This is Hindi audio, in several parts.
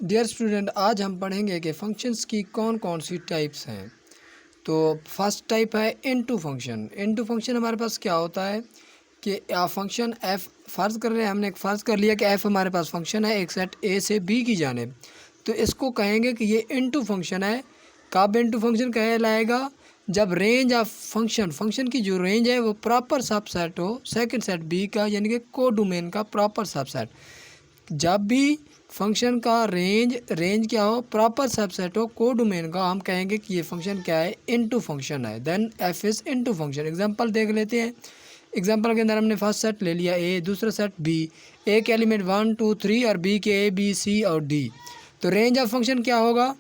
डियर स्टूडेंट, आज हम पढ़ेंगे कि फंक्शंस की कौन कौन सी टाइप्स हैं। तो फर्स्ट टाइप है इनटू फंक्शन। इनटू फंक्शन हमारे पास क्या होता है कि फंक्शन एफ फ़र्ज़ कर रहे हैं, हमने एक फ़र्ज़ कर लिया कि एफ़ हमारे पास फंक्शन है एक सेट ए से बी की जानिब। तो इसको कहेंगे कि ये इनटू फंक्शन है। कब इनटू फंक्शन कहलाएगा? जब रेंज ऑफ फंक्शन की जो रेंज है वो प्रॉपर सबसेट हो सेकंड सेट बी का, यानी कि कोडोमेन का प्रॉपर सबसेट। जब भी फंक्शन का रेंज क्या हो, प्रॉपर सबसेट हो कोडोमेन का, हम कहेंगे कि ये फंक्शन क्या है, इनटू फंक्शन है। Then F is into function. Example देख लेते हैं। एग्जांपल के अंदर हमने फर्स्ट सेट ले लिया ए, दूसरा सेट बी, ए के एलिमेंट 1 2 3 और बी के ए बी सी और डी। तो रेंज ऑफ फंक्शन क्या होगा?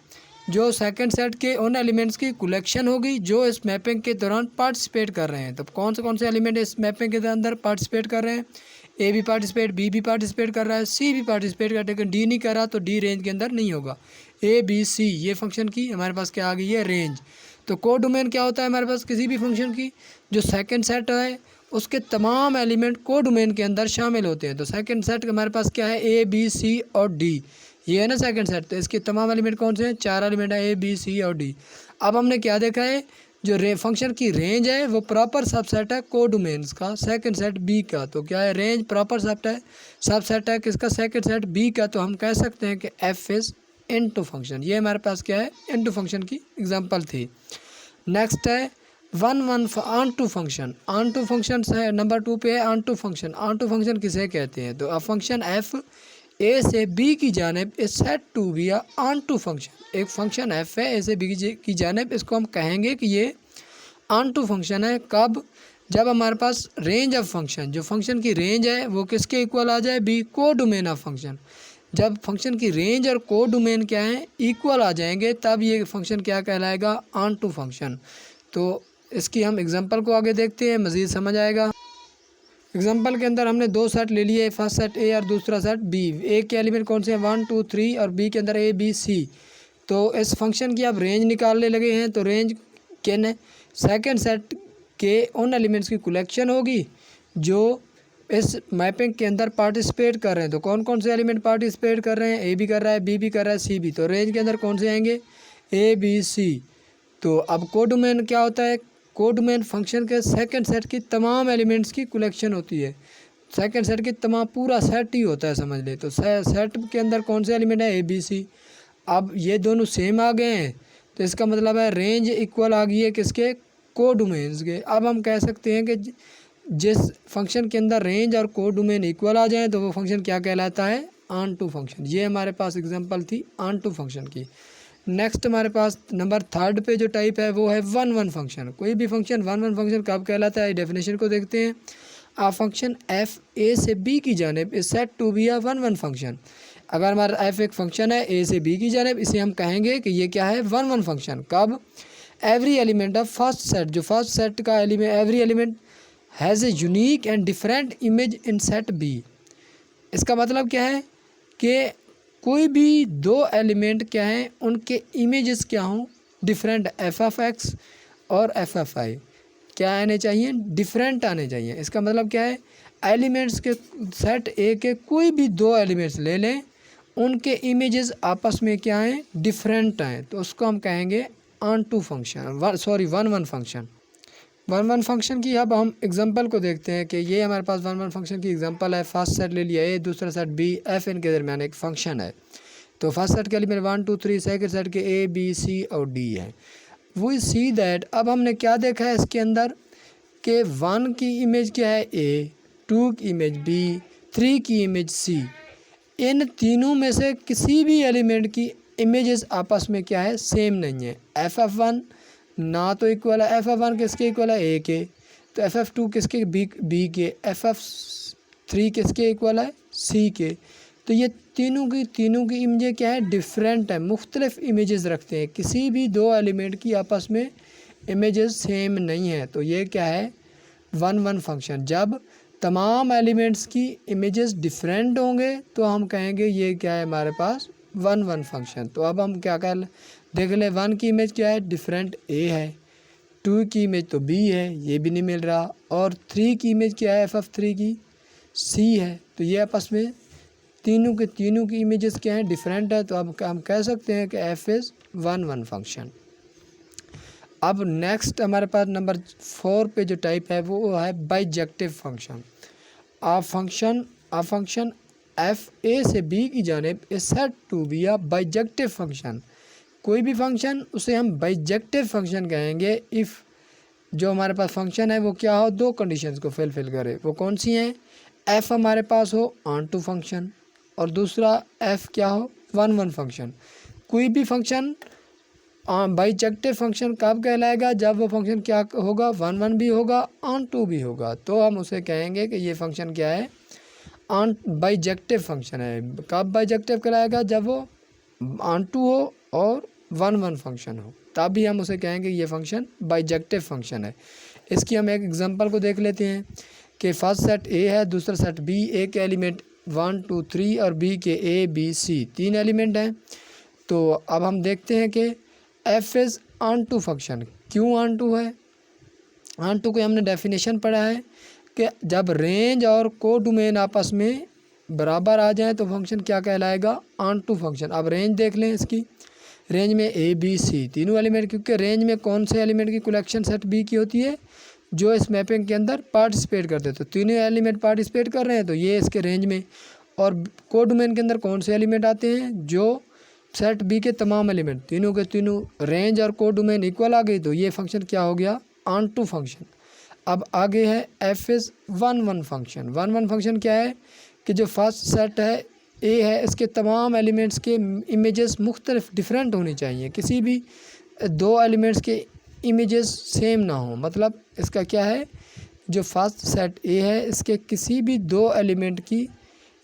जो सेकंड सेट के उन एलिमेंट्स की कलेक्शन होगी जो इस मैपिंग के दौरान पार्टिसिपेट कर रहे हैं। तो कौन से एलिमेंट इस मैपिंग के अंदर पार्टिसिपेट कर रहे हैं? ए भी पार्टिसिपेट, बी भी पार्टिसिपेट कर रहा है, सी भी पार्टिसिपेट कर रहा है, लेकिन डी नहीं कर रहा, तो डी रेंज के अंदर नहीं होगा। ए बी सी ये फंक्शन की हमारे पास क्या आ गई है, रेंज। तो कोडोमेन क्या होता है हमारे पास किसी भी फंक्शन की? जो सेकंड सेट है उसके तमाम एलिमेंट कोडोमेन के अंदर शामिल होते हैं। तो सेकंड सेट हमारे पास क्या है, ए बी सी और डी, ये है ना सेकंड सेट। तो इसके तमाम एलिमेंट कौन से हैं? 4 एलिमेंट है, ए बी सी और डी। अब हमने क्या देखा है, जो फंक्शन की रेंज है वो प्रॉपर सबसेट है कोडोमेन्स का सेकंड सेट बी का। तो क्या है, रेंज प्रॉपर सबसेट है किसका, सेकंड सेट बी का। तो हम कह सकते हैं कि एफ इज़ इनटू फंक्शन। ये हमारे पास क्या है, इनटू फंक्शन की एग्जांपल थी। नेक्स्ट है onto function. Onto function है नंबर 2 पे है onto function. Onto function किसे कहते हैं? तो अ फंक्शन एफ ए से बी की जानिब is said to be onto function. एक फंक्शन एफ है ए से बी की जानिब, इसको हम कहेंगे कि ये ऑन टू फंक्शन है। कब? जब हमारे पास रेंज ऑफ फंक्शन, जो फंक्शन की रेंज है वो किसके इक्वल आ जाए, बी कोडोमेन ऑफ फंक्शन। जब फंक्शन की रेंज और कोडोमेन क्या है, इक्वल आ जाएंगे, तब ये फंक्शन क्या कहलाएगा, ऑन टू फंक्शन। तो इसकी हम एग्जांपल को आगे देखते हैं, मज़ीद समझ आएगा। एग्जांपल के अंदर हमने 2 सेट ले लिए, फर्स्ट सेट ए और दूसरा सेट बी। ए के एलिमेंट कौन से हैं, 1 2 3 और बी के अंदर ए बी सी। तो इस फंक्शन की आप रेंज निकालने लगे हैं। तो रेंज क्या है, सेकंड सेट के उन एलिमेंट्स की कलेक्शन होगी जो इस मैपिंग के अंदर पार्टिसिपेट कर रहे हैं। तो कौन कौन से एलिमेंट पार्टिसिपेट कर रहे हैं, ए भी कर रहा है, बी भी कर रहा है, सी भी। तो रेंज के अंदर कौन से आएंगे, ए बी सी। तो अब कोडोमेन क्या होता है, कोडोमेन फंक्शन के सेकंड सेट की तमाम एलिमेंट्स की कलेक्शन होती है। सेकंड सेट की तमाम पूरा सेट ही होता है, समझ ले। तो सेट के अंदर कौन से एलिमेंट है, ए बी सी। अब ये दोनों सेम आ गए हैं, तो इसका मतलब है रेंज इक्वल आ गई है किसके, कोडोमेन्स के। अब हम कह सकते हैं कि जिस फंक्शन के अंदर रेंज और कोडोमेन इक्वल आ जाए तो वो फंक्शन क्या कहलाता है, ऑन टू फंक्शन। ये हमारे पास एग्जांपल थी ऑन टू फंक्शन की। नेक्स्ट हमारे पास नंबर 3 पे जो टाइप है वो है वन वन फंक्शन। कोई भी फंक्शन वन वन फंक्शन कब कहलाता है, डेफिनेशन को देखते हैं। आ फंक्शन एफ ए से बी की जानिब is said to be a one one function. अगर हमारा एफ एक फंक्शन है ए से बी की जानिब, इसे हम कहेंगे कि ये क्या है, वन वन फंक्शन। कब? Every element of first set, जो फर्स्ट सेट का element, every element has a unique and different image in set B. इसका मतलब क्या है कि कोई भी 2 एलिमेंट क्या हैं, उनके इमेजेस क्या हों, डिफरेंट, एफ ऑफ एक्स और एफ ऑफ आई क्या आने चाहिए, डिफरेंट आने चाहिए। इसका मतलब क्या है, एलिमेंट्स के सेट ए के कोई भी 2 एलिमेंट्स ले लें, उनके इमेजेस आपस में क्या हैं, डिफरेंट हैं। तो उसको हम कहेंगे onto function, one one function. One one function की अब हम एग्जांपल को देखते हैं कि ये हमारे पास वन वन फंक्शन की एग्जांपल है। फर्स्ट सेट ले लिया ए, दूसरा सेट बी, एफ इनके दरमियान एक फंक्शन है। तो फर्स्ट सेट के एलिमेंट 1 2 3, सेकंड सेट के ए बी सी और डी है। वी सी दैट, अब हमने क्या देखा है इसके अंदर कि 1 की इमेज क्या है, ए, 2 की इमेज बी, 3 की इमेज सी। इन तीनों में से किसी भी एलिमेंट की इमेजेस आपस में क्या है, सेम नहीं है। एफ एफ वन ना तो इक्वल है, एफ एफ वन किसके इक्वल है, ए के। तो एफ एफ टू किसके, बी के। एफ एफ थ्री किसके इक्वल है, सी के। तो ये तीनों की इमेजें क्या है, डिफरेंट है, मुख्तलिफ इमेजेस रखते हैं। किसी भी 2 एलिमेंट की आपस में इमेजेस सेम नहीं है। तो ये क्या है, वन वन फंक्शन। जब तमाम एलिमेंट्स की इमेजेस डिफरेंट होंगे तो हम कहेंगे ये क्या है, हमारे पास वन वन फंक्शन। तो अब हम क्या कर देख ले, 1 की इमेज क्या है, डिफरेंट ए है, 2 की इमेज तो बी है, ये भी नहीं मिल रहा, और 3 की इमेज क्या है, एफ एफ थ्री की सी है। तो ये आपस में तीनों के तीनों की इमेजेस क्या हैं, डिफरेंट है, तो अब हम कह सकते हैं कि एफ इज़ वन फंक्शन। अब नेक्स्ट हमारे पास नंबर 4 पे जो टाइप है वो है bijective function. A function F A से बी की जानिब is said to be a bijective function. कोई भी फंक्शन उसे हम बाइजेक्टिव फंक्शन कहेंगे इफ़ जो हमारे पास फंक्शन है वो क्या हो, दो कंडीशंस को फुलफिल करे। वो कौन सी हैं, एफ हमारे पास हो ऑन टू फंक्शन और दूसरा एफ क्या हो, वन फंक्शन। कोई भी फंक्शन बाइजेक्टिव फंक्शन कब कहलाएगा, जब वो फंक्शन क्या होगा, वन भी होगा ऑन टू भी होगा, तो हम उसे कहेंगे कि ये फंक्शन क्या है, ऑन बाइजेक्टिव फंक्शन है। कब बाइजेक्टिव कहलाएगा, जब वो ऑन टू हो और वन फंक्शन हो, तब भी हम उसे कहेंगे ये फंक्शन बाइजेक्टिव फंक्शन है। इसकी हम एक एग्जांपल को देख लेते हैं कि फर्स्ट सेट ए है, दूसरा सेट बी, ए के एलिमेंट 1 2 3 और बी के ए बी सी 3 एलिमेंट हैं। तो अब हम देखते हैं कि F is onto function क्यों ऑन टू है। ऑन टू की हमने डेफिनेशन पढ़ा है कि जब रेंज और को डोमेन आपस में बराबर आ जाए तो फंक्शन क्या कहलाएगा, ऑन टू फंक्शन। अब रेंज देख लें, इसकी रेंज में ए बी सी तीनों एलिमेंट, क्योंकि रेंज में कौन से एलिमेंट की कलेक्शन सेट बी की होती है, जो इस मैपिंग के अंदर पार्टिसिपेट करते हैं। तो तीनों एलिमेंट पार्टिसिपेट कर रहे हैं तो ये इसके रेंज में। और को डोमेन के अंदर कौन से एलिमेंट आते हैं, जो सेट बी के तमाम एलिमेंट, तीनों के तीनों रेंज और को डोमेन इक्वल आ गई, तो ये फंक्शन क्या हो गया, ऑन टू फंक्शन। अब आगे है F is one function. One function क्या है कि जो फर्स्ट सेट है ए है, इसके तमाम एलिमेंट्स के इमेजेस मुख्तलिफ डिफरेंट होनी चाहिए, किसी भी दो एलिमेंट्स के इमेजेस सेम ना हो। मतलब इसका क्या है, जो फर्स्ट सेट ए है इसके किसी भी दो एलिमेंट की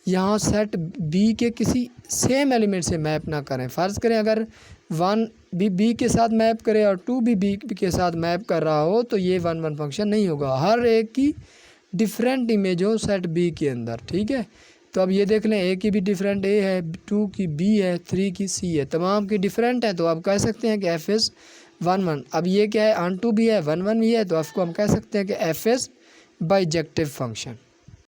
यहाँ सेट बी के किसी सेम एलिमेंट से मैप ना करें। फ़र्ज़ करें अगर 1 भी बी के साथ मैप करे और 2 भी बी के साथ मैप कर रहा हो, तो ये वन फंक्शन नहीं होगा। हर एक की डिफरेंट इमेज हो सेट बी के अंदर, ठीक है। तो अब ये देख लें, ए की भी डिफरेंट ए है, 2 की बी है, 3 की सी है, तमाम की डिफरेंट है, तो आप कह सकते हैं कि एफ इज़ वन। अब ये क्या है, ऑन टू भी है, वन भी है, तो आपको हम कह सकते हैं कि एफ इज़ बाइजेक्टिव फंक्शन।